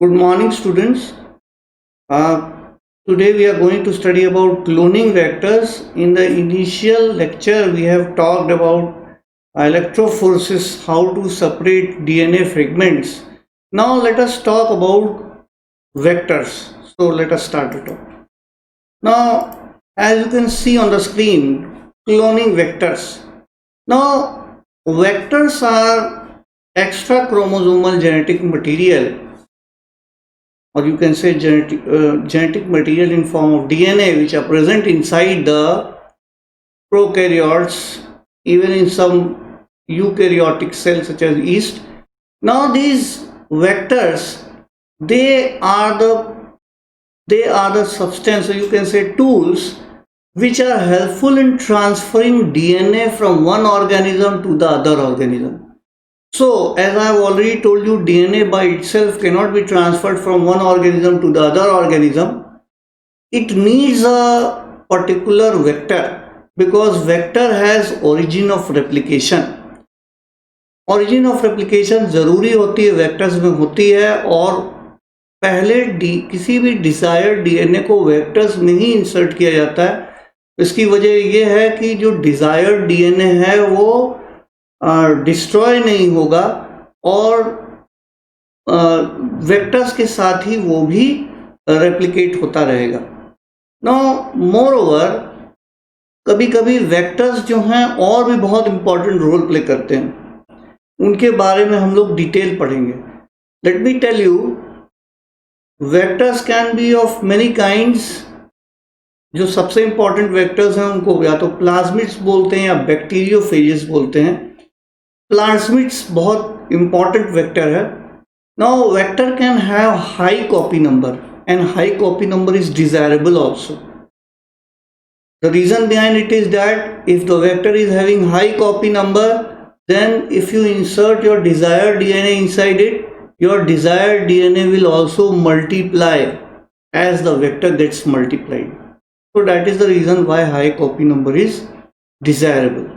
Good morning, students. Today we are going to study about cloning vectors. In the initial lecture, we have talked about electrophorese, how to separate DNA fragments. Now let us talk about vectors. So let us start it off. Now, as you can see on the screen, cloning vectors. Now, vectors are extra chromosomal genetic material, or you can say genetic material in form of DNA, which are present inside the prokaryotes, even in some eukaryotic cells such as yeast. Now these vectors, they are the substance, or you can say tools, which are helpful in transferring DNA from one organism to the other organism. So, as I have already told you, DNA by itself cannot be transferred from one organism to the other organism. It needs a particular vector, because vector has origin of replication. Origin of replication ज़रूरी होती है, vectors में होती है, और पहले किसी भी डिजायर्ड डीएनए को वेक्टर्स में ही इंसर्ट किया जाता है. इसकी वजह यह है कि जो डिजायर्ड डीएनए है वो डिस्ट्रॉय नहीं होगा, और वेक्टर्स के साथ ही वो भी रेप्लिकेट होता रहेगा. नाउ मोर ओवर, कभी कभी वेक्टर्स जो हैं और भी बहुत इंपॉर्टेंट रोल प्ले करते हैं. उनके बारे में हम लोग डिटेल पढ़ेंगे. Let me tell you, vectors can be of many kinds. जो सबसे इंपॉर्टेंट वेक्टर्स हैं उनको या तो प्लाज्मिड्स बोलते हैं या बैक्टीरियोफेजेस बोलते हैं. प्लाज्मिड्स बहुत इंपॉर्टेंट वेक्टर है. Now vector can have high copy number, and high copy number is desirable also. The reason behind it is that if the vector is having high copy number, then if you insert your desired DNA inside it, your desired DNA will also multiply as the vector gets multiplied. So that is the reason why high copy number is desirable.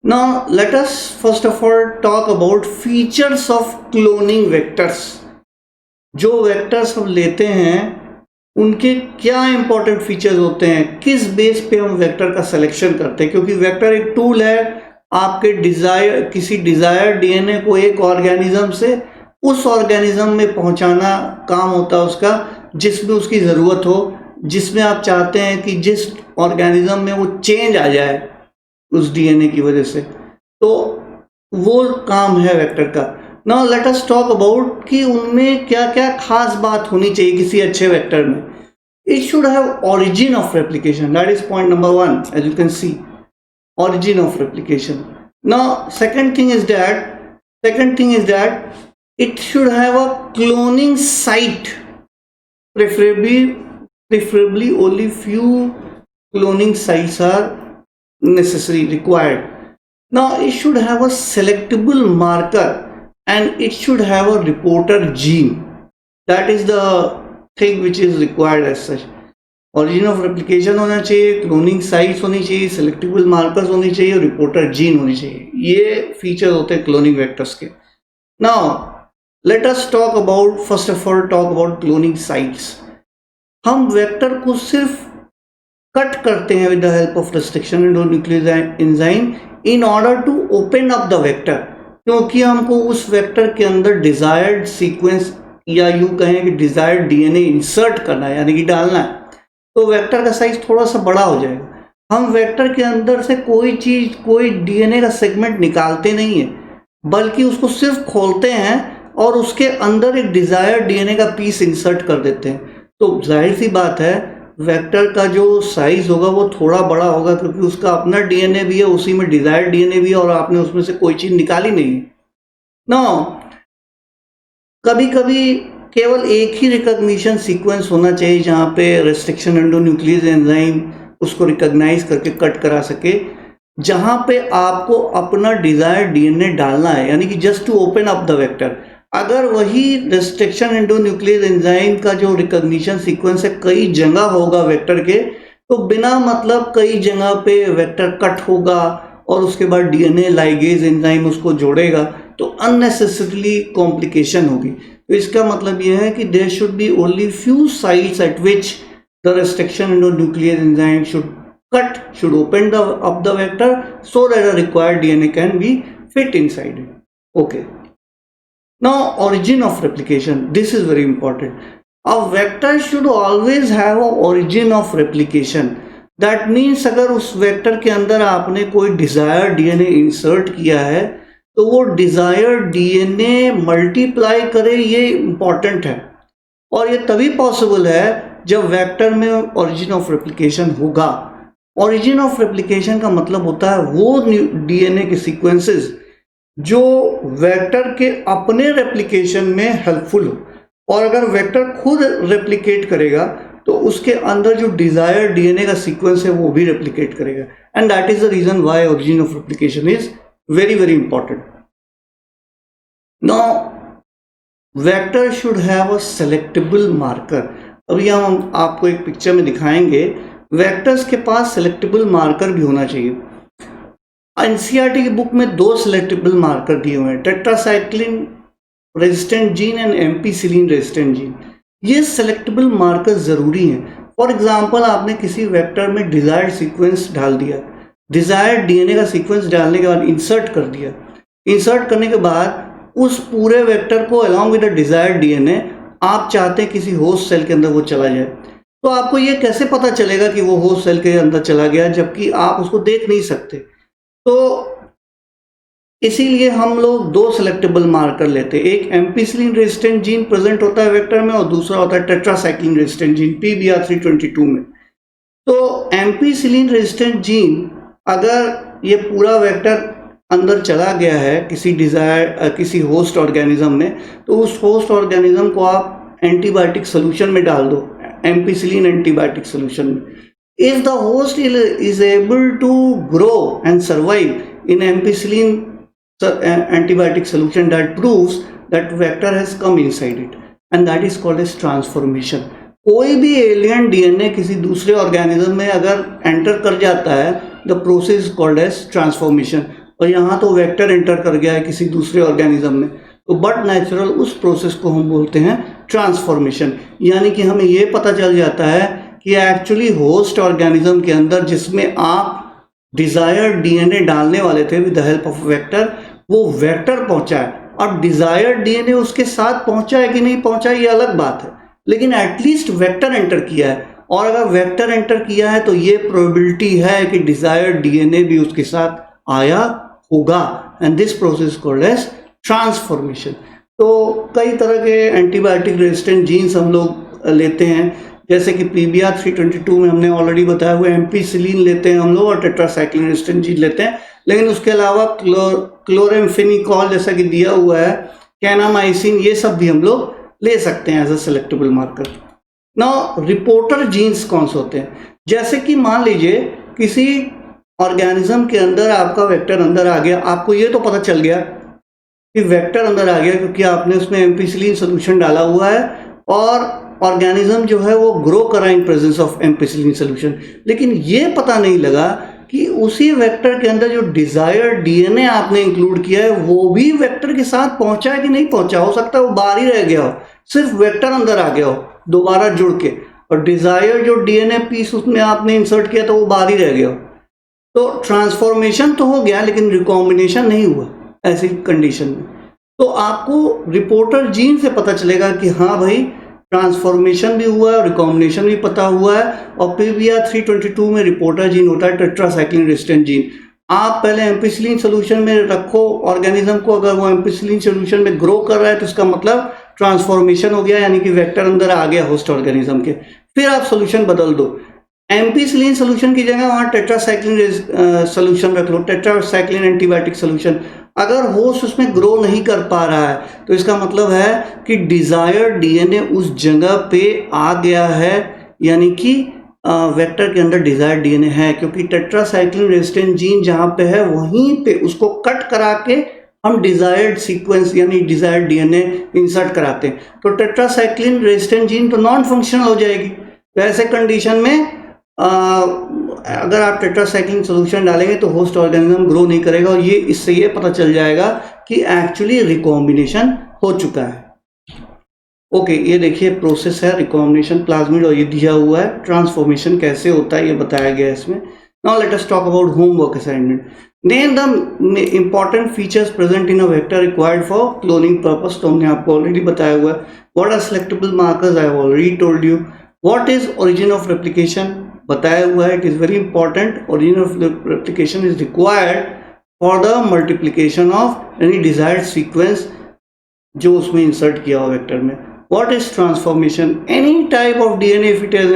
Now let us first of all talk about features of cloning vectors. जो vectors हम लेते हैं उनके क्या important features होते हैं, किस base पे हम वेक्टर का सिलेक्शन करते हैं. क्योंकि वेक्टर एक टूल है, आपके किसी डिजायर्ड डीएनए को एक ऑर्गेनिज्म से उस ऑर्गेनिज्म में पहुंचाना काम होता है उसका, जिसमें उसकी ज़रूरत हो, जिसमें आप चाहते हैं कि जिस ऑर्गेनिज्म में वो चेंज आ जाए उस डीएनए की वजह से, तो वो काम है वेक्टर का. Now let us talk about कि उनमें क्या क्या खास बात होनी चाहिए किसी अच्छे वेक्टर में. It should have origin of replication. That is point number one. As you can see, origin of replication. Now second thing is that it should have a cloning site. Preferably only few cloning sites are required. Now it should have a selectable marker, and it should have a reporter gene. That is the thing which is required as such. Origin of replication होना चाहिए, cloning sites होनी चाहिए, selectable markers होनी चाहिए, reporter gene होनी चाहिए. ये feature होते हैं क्लोनिंग वेक्टर्स के. Now let us talk about, first of all talk about cloning sites. हम वेक्टर को सिर्फ कट करते हैं with the help of restriction endonuclease enzyme in order to open up the vector, क्योंकि हमको उस वेक्टर के अंदर डिजायर्ड सीक्वेंस, या यूं कहें कि डिजायर्ड डीएनए इंसर्ट करना है, यानी कि डालना है. तो वेक्टर का साइज थोड़ा सा बड़ा हो जाएगा. हम वेक्टर के अंदर से कोई डीएनए का सेगमेंट निकालते नहीं है, बल्कि उसको सिर्फ खोलते हैं और उसके अंदर एक डिजायर्ड डीएनए का पीस इंसर्ट कर देते हैं. तो जाहिर सी बात है, वेक्टर का जो साइज होगा वो थोड़ा बड़ा होगा, क्योंकि उसका अपना डीएनए भी है, उसी में डिजायर्ड डीएनए भी है, और आपने उसमें से कोई चीज निकाली नहीं है. नाउ कभी कभी केवल एक ही रिकॉग्निशन सीक्वेंस होना चाहिए जहां पे रेस्ट्रिक्शन एंडोन्यूक्लियस एंजाइम उसको रिकॉग्नाइज करके कट करा सके, जहां पे आपको अपना डिजायर्ड डीएनए डालना है, यानी कि just to open up the vector. अगर वही रेस्ट्रिक्शन एंडोन्यूक्लियस एंजाइम का जो रिकॉग्निशन सीक्वेंस है कई जगह होगा वेक्टर के, तो बिना मतलब कई जगह पे वेक्टर कट होगा और उसके बाद डीएनए लाइगेज एंजाइम उसको जोड़ेगा, तो अननेसेसरीली कॉम्प्लिकेशन होगी. तो इसका मतलब यह है कि there should be only few sites at which the restriction endonuclease enzyme should open up the vector so that a required DNA can be fit inside it. Okay. Now origin of replication. This is very important. A vector should always have an origin of replication. That means अगर उस vector के अंदर आपने कोई desired DNA insert किया है तो वो डिजायर्ड डीएनए मल्टीप्लाई करे, ये इंपॉर्टेंट है। और ये तभी पॉसिबल है जब वेक्टर में ओरिजिन ऑफ रेप्लिकेशन होगा। ओरिजिन ऑफ रेप्लिकेशन का मतलब होता है वो डीएनए के सीक्वेंसेस जो वेक्टर के अपने रेप्लिकेशन में हेल्पफुल हो, और अगर वेक्टर खुद रेप्लिकेट करेगा तो उसके अंदर जो डिजायर्ड डीएनए का सीक्वेंस है वो भी रेप्लिकेट करेगा। And that is the reason why origin of replication is very very important. Now vector should have a selectable marker. अभी हम आपको एक पिक्चर में दिखाएंगे, वेक्टर्स के पास सेलेक्टेबल मार्कर भी होना चाहिए। एनसीईआरटी की बुक में 2 सेलेक्टेबल मार्कर दिए हुए हैं, tetracycline resistant gene and ampicillin resistant gene. ये सेलेक्टेबल मार्कर ज़रूरी हैं। फॉर एग्जांपल आपने किसी वेक्टर में डिज़ायर्ड सीक्वेंस डाल दिया, डिज़ायर्ड डीएनए का सीक्वेंस डालने के बाद इंसर्ट कर दिया, इंसर्ट करने के बाद उस पूरे वेक्टर को along with the desired DNA आप चाहते हैं किसी होस्ट सेल के अंदर वो चला जाए, तो आपको ये कैसे पता चलेगा कि वो होस्ट सेल के अंदर चला गया जबकि आप उसको देख नहीं सकते? तो इसीलिए हम लोग 2 सेलेक्टेबल मार्कर लेते हैं। एक एम्पीसिलिन रेजिस्टेंट जीन प्रेजेंट होता है वेक्टर में और दूसरा होता है टेट्रासाइक्लिन रेजिस्टेंट जीन PBR322 में। तो एम्पीसिलिन रेजिस्टेंट जीन अगर ये पूरा वेक्टर अंदर चला गया है किसी होस्ट ऑर्गेनिज्म में, तो उस होस्ट ऑर्गेनिज्म को आप एंटीबायोटिक सोल्यूशन में डाल दो, एम्पीसिलिन एंटीबायोटिक सोल्यूशन में। If the host is able to grow and survive in ampicillin antibiotic solution, that proves that vector has come inside it, and that is called as transformation. कोई भी alien DNA किसी दूसरे organism में अगर enter कर जाता है, the process called as transformation. और यहाँ तो वेक्टर एंटर कर गया है किसी दूसरे ऑर्गेनिज्म में, तो बट नेचुरल उस प्रोसेस को हम बोलते हैं ट्रांसफॉर्मेशन। यानी कि हमें ये पता चल जाता है कि एक्चुअली होस्ट ऑर्गेनिज्म के अंदर जिसमें आप डिजायर्ड डीएनए डालने वाले थे with the help of vector, वो वेक्टर पहुंचा है। अब डिजायर्ड डीएनए उसके साथ पहुंचा है कि नहीं पहुंचा ये अलग बात है, लेकिन एटलीस्ट वेक्टर एंटर किया है। और अगर वेक्टर एंटर किया है तो ये प्रोबेबिलिटी है कि डिजायर्ड डीएनए भी उसके साथ आया होगा, and this process called as transformation. तो कई तरह के एंटीबायोटिक रेजिस्टेंट जीन्स हम लोग लेते हैं, जैसे कि PBR322 में हमने ऑलरेडी बताया हुआ एम्पीसिलिन लेते हैं हम लोग और टेट्रासाइक्लिन रेजिस्टेंट जीन लेते हैं। लेकिन उसके अलावा क्लोरेम्फेनिकॉल जैसा कि दिया हुआ है, कैनामाइसिन, ये सब भी हम लोग ले सकते हैं as a selectable marker. Now reporter genes कौन से होते हैं? जैसे कि मान लीजिए किसी ऑर्गेनिज्म के अंदर आपका वेक्टर अंदर आ गया, आपको ये तो पता चल गया कि वेक्टर अंदर आ गया क्योंकि आपने उसमें एम्पीसिलिन सोल्यूशन डाला हुआ है और ऑर्गेनिज्म जो है वो ग्रो करा in presence of ampicillin solution. लेकिन ये पता नहीं लगा कि उसी वेक्टर के अंदर जो डिजायर्ड डीएनए आपने इंक्लूड किया है वो भी वेक्टर के साथ पहुंचा है कि नहीं पहुंचा। हो सकता है वो बाहर ही रह गया हो, सिर्फ वेक्टर अंदर आ गया हो दोबारा जुड़ के, और डिजायर्ड जो डीएनए पीस उसमें आपने इंसर्ट किया तो वो बाहर ही रह गया हो। तो ट्रांसफॉर्मेशन तो हो गया लेकिन रिकॉम्बिनेशन नहीं हुआ ऐसी कंडीशन में। तो आपको रिपोर्टर जीन से पता चलेगा कि हाँ भाई ट्रांसफॉर्मेशन भी हुआ है, रिकॉम्बिनेशन भी पता हुआ है। और PBR322 में रिपोर्टर जीन होता है टेट्रासाइक्लिन रेजिस्टेंट जीन। आप पहले एम्पीसिलिन सोल्यूशन में रखो ऑर्गेनिज्म को, अगर वो एम्पीसिलिन सोल्यूशन में ग्रो कर रहा है तो इसका मतलब ट्रांसफॉर्मेशन हो गया, यानी कि वेक्टर अंदर आ गया होस्ट ऑर्गेनिज्म के। फिर आप सोल्यूशन बदल दो, एम्पीसिलिन सोल्यूशन की जगह वहाँ टेट्रासाइक्लिन सोल्यूशन रख लो, टेट्रासाइक्लिन एंटीबायोटिक सोल्यूशन। अगर होस्ट उसमें ग्रो नहीं कर पा रहा है तो इसका मतलब है कि डिजायर्ड डीएनए उस जगह पे आ गया है, यानी कि वेक्टर के अंदर डिजायर्ड डीएनए है। क्योंकि टेट्रासाइक्लिन रेजिस्टेंट जीन जहाँ पे है वहीं पे उसको कट करा के हम डिजायर्ड सीक्वेंस यानी डिजायर्ड डीएनए इंसर्ट कराते हैं। तो टेट्रासाइक्लिन रेजिस्टेंट जीन तो नॉन फंक्शनल हो जाएगी। तो ऐसे कंडीशन में अगर आप टेट्रासाइक्लिन सोल्यूशन डालेंगे तो होस्ट ऑर्गेनिज्म ग्रो नहीं करेगा, और ये इससे ये पता चल जाएगा कि एक्चुअली रिकॉम्बिनेशन हो चुका है। ओके, ये देखिए प्रोसेस है रिकॉम्बिनेशन प्लाज्मिड और ये दिया हुआ है ट्रांसफॉर्मेशन कैसे होता है ये बताया गया है इसमें। Now let us talk about homework assignment. Name the important features present in a vector required for cloning purpose, तो हमने आपको ऑलरेडी बताया हुआ है। What are selectable markers, I have already told you. What is origin of replication, बताया हुआ है, it is very important. Origin of replication is required for the multiplication of any desired sequence जो उसमें insert किया हुआ vector में। What is transformation? Any type of DNA if it has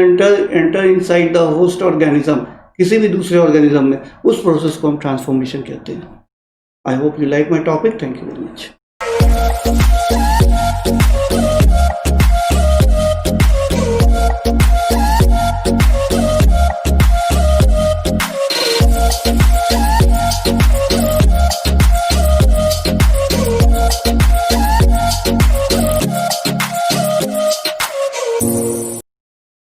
enter inside the host organism, किसी भी दूसरे organism में, उस प्रोसेस को हम ट्रांसफॉर्मेशन कहते हैं। I hope you like my topic. Thank you very much.